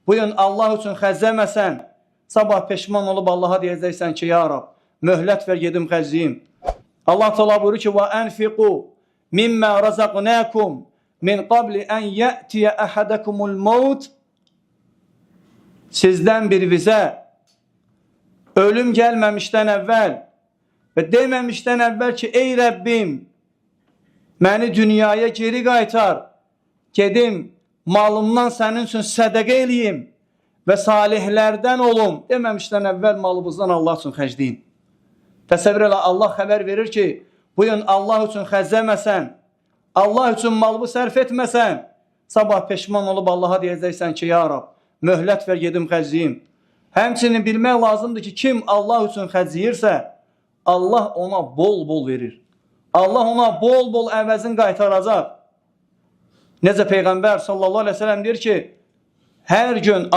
bu gün Allah üçün xərcləməsən, sabah peşman olub Allaha deyəcəksən ki, ya Rab, möhlət ver gedim xərcləyim. Allah Teala buyurur ki, və ənfiqu mimmə razaqnakum min qabli ən yətiyə əhədəkumul maut. Sizdən birinizə ölüm gəlməmişdən əvvəl və deməmişdən əvvəl ki, ey Rəbbim, məni dünyaya geri qaytar, gedim malımdan sənin üçün sədəqə eləyim və salihlərdən olum. Deməmişdən əvvəl malımızdan Allah üçün xərcləyin. Təsəvvür elə, Allah xəbər verir ki, bu gün Allah üçün xərcləməsən, Allah üçün malını sərf etməsən, sabah peşman olub Allaha deyəcəksən ki, ya Rab, möhlət ver gedim xərcləyim. Həmçinin bilmək lazımdır ki, kim Allah üçün xərcləyirsə, Allah ona bol-bol verir. Allah ona bol-bol əvəzin qaytaracaq. Necə Peyğəmbər sallallahu aleyhi ve sellem deyir ki, hər gün